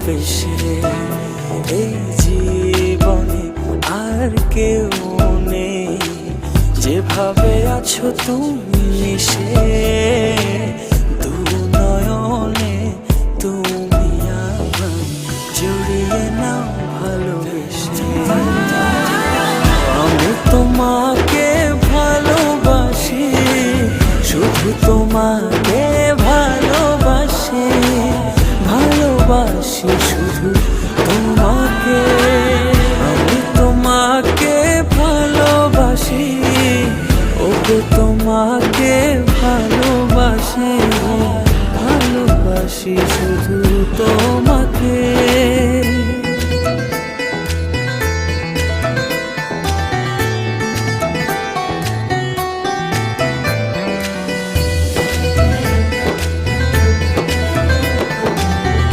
ভালোবেসে এই জীবনে আর কেউ নেই, যেভাবে আছো তুমি মিশে দু নয়নে, তুমি আমায় জড়িয়ে নাও ভালোবেসে। আমি তোমাকে ভালোবাসি, শুধু তোমাকে ভালোবাসি, ভালোবাসি শুধু তোমাকে। আমি তোমাকে ভালোবাসি, ওকে তোমাকে ভালোবাসি, ভালোবাসি।